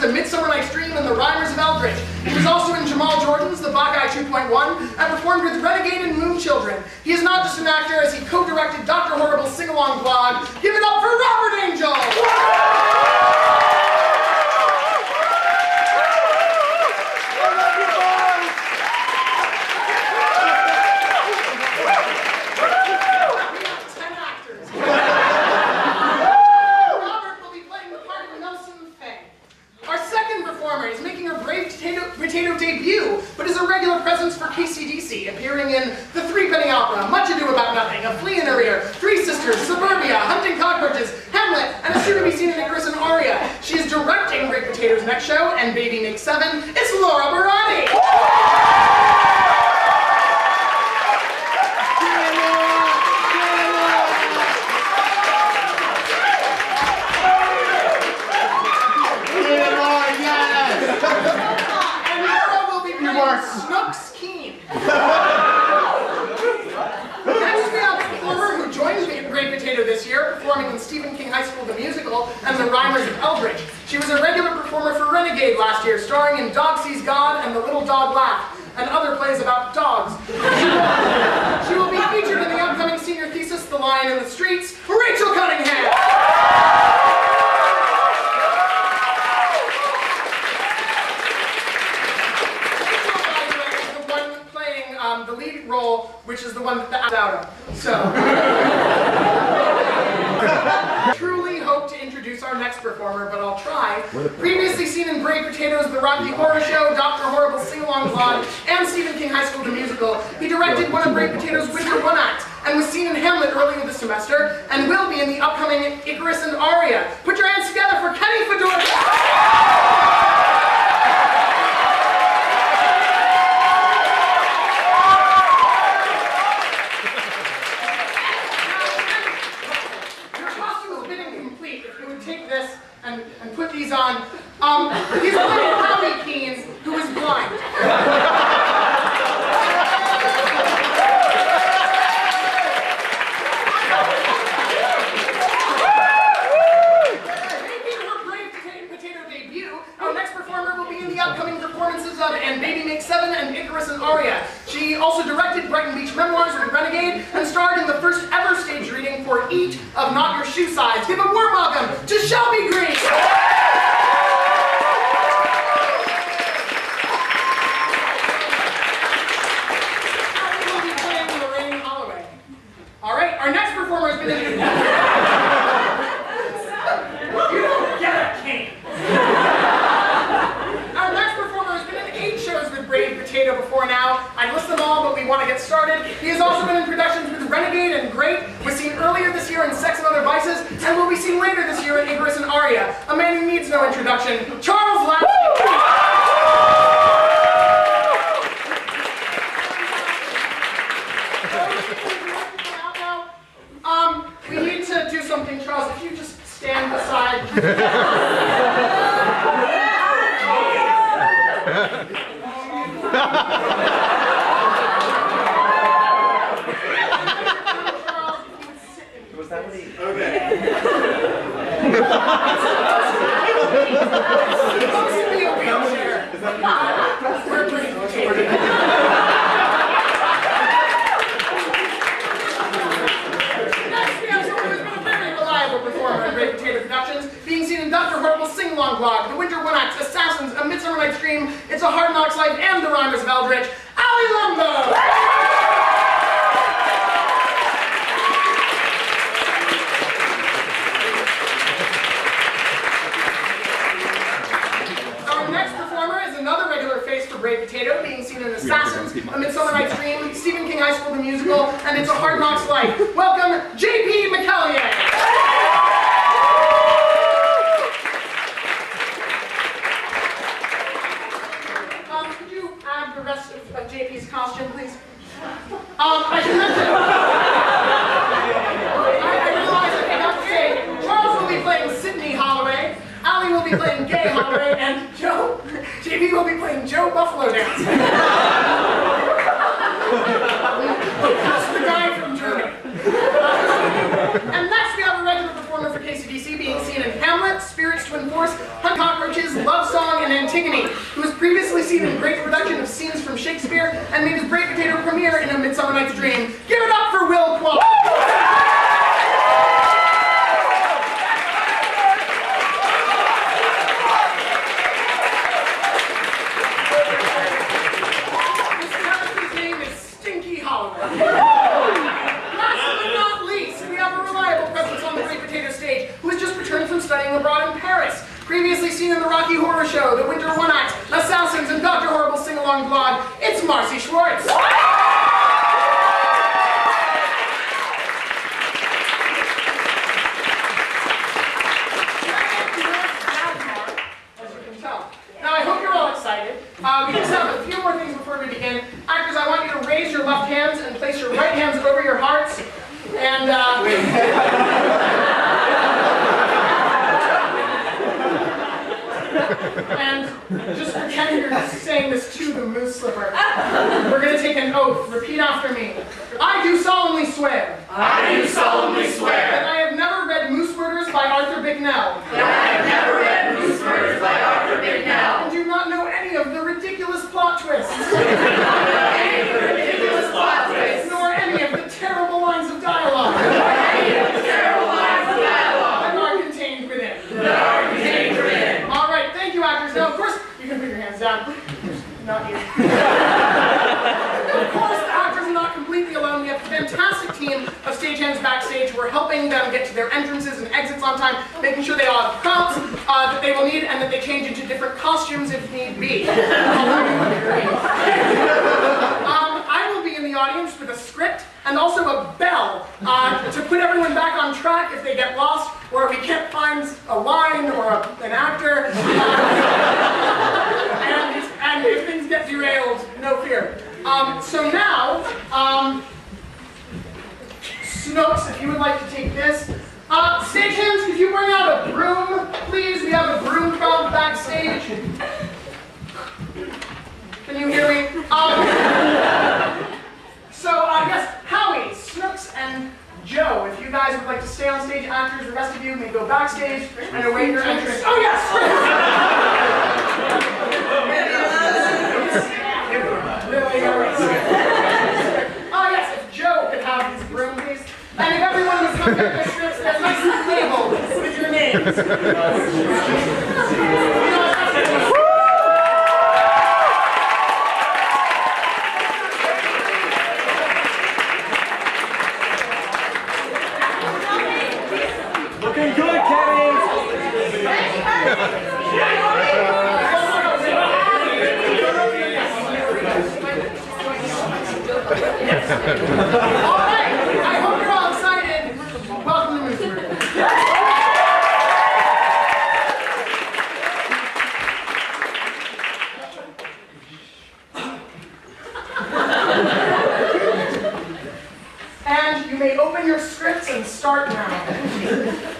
A Midsummer Night's Dream, and The Rhymers of Eldritch. He was also in Jamal Jordan's The Buckeye 2.1 and performed with Renegade and Moon Children. He is not just an actor, as he co-directed Dr. Horrible's sing-along blog. Give it up for Robert Angel! Potato debut, but is a regular presence for KCDC, appearing in The Threepenny Opera, Much Ado About Nothing, A Flea in Her Ear, Three Sisters, Suburbia, Hunting Cockroaches, Hamlet, and is soon to be seen in Icarus and Aria. She is directing Great Potato's next show, and Baby Makes 7. It's Laura Barani! Snooks Keen. Next we have a performer who joined Great Potato this year, performing in Stephen King High School the Musical and The Rhymers of Eldritch. She was a regular performer for Renegade last year, starring in Dog Sees God and The Little Dog Laugh, and other plays about dogs. She will be featured in the upcoming senior thesis, The Lion in the Streets, Rachel Cunningham. The lead role, which is the one that the act out of. So, truly hope to introduce our next performer, but I'll try. Previously seen in Great Potatoes, The Rocky Horror Show, Dr. Horrible's sing-along blog, and Stephen King High School the Musical, he directed one of Great Potatoes' Winter One Act, and was seen in Hamlet earlier this semester, and will be in the upcoming Icarus and Aria. Put your hands together for Kenny Fedora! And put these on. He's playing Howie Keen, who is blind. Making her Great Potato debut, our next performer will be in the upcoming performances of And Baby Makes 7 and Icarus and Aria. She also directed Brighton Beach Memoirs with Renegade and starred in the first ever stage reading for Eat of Not Your Shoe Size. Give a warm welcome to Shelby Green! Alright, our next performer has been in... You don't get it, King! Our next performer has been in 8 shows with Great Potato before now. I'd list them all, but we want to get started. He has also been in productions with Renegade and Great, was seen earlier this year in Sex and Other Vices, and will be seen later this year in Icarus and Aria. A man who needs no introduction, Charles Lasky. We need to do something, Charles. If you just stand aside. Was that what he... Okay. It's supposed to be a wheelchair. We're pretty performer in Great Potato Productions, being seen in Dr. Horrible's sing-along blog, The Winter One Act, Assassins, A Midsummer Night's Dream, It's a Hard Knock's Life, and The Rhymers of Eldritch, Ali Lumbo! Our next performer is another regular face for Great Potato, being seen in Assassins, A Midsummer Night's Dream, Stephen King High School the Musical, and It's a Hard Knock's Life. Welcome, J.P. McCallier! Could you add the rest of JP's costume, please? I should mention, I realize I forgot to say, Charles will be playing Sydney Holloway, Ali will be playing Gay Holloway, and JP will be playing Joe Buffalo Dance. That's the guy from Germany. And next we have a regular performer for KCDC, being seen in Hamlet, Spirits to Enforce, Hunt Cockroaches, Love Song, Antigone, who was previously seen in great production of scenes from Shakespeare and made his Great Potato premiere in A Midsummer Night's Dream. Give it up for Will Quall! Studying abroad in Paris, previously seen in the Rocky Horror Show, The Winter One Act, Assassins, and Dr. Horrible's sing-along blog. It's Marcy Schwartz. As you can tell. Now I hope you're all excited. We just have a few more things before we begin. Actors, I want you to raise your left hands and place your right hands over your hearts. And and just pretend you're saying this to the moose slipper. We're going to take an oath. Repeat after me. I do solemnly swear. I do solemnly swear. That I have never read Moose Murders by Arthur Bicknell. That I have never read Moose Murders by Arthur Bicknell. And do not know any of the ridiculous plot twists. Any of the ridiculous plot twists. Nor any of the terrible lines of dialogue. Any of the terrible lines of dialogue. That are contained within. That are contained within. All right, thank you, actors. Now, of course, you can put your hands down. Not you. Of course, the actors are not completely alone. We have a fantastic team of stagehands backstage who are helping them get to their entrances and exits on time, making sure they all have props that they will need and that they change into different costumes if need be. I will be in the audience with a script and also a bell to put everyone back on track if they get lost or if we can't find a line or an actor. And if things get derailed, no fear. So now, Snooks, if you would like to take this. Stagehands, could you bring out a broom, please? We have a broom prop backstage. Can you hear me? Yes, Howie, Snooks, and Joe, if you guys would like to stay on stage, actors, the rest of you may go backstage and await your entrance. Oh, yes! Oh, yes, if Joe could have his broom, please. And if everyone would come get their strips, they're nicely labeled with your names. Looking good, Kenny! All right, I hope you're all excited. Welcome to Moose Murders. And you may open your scripts and start now.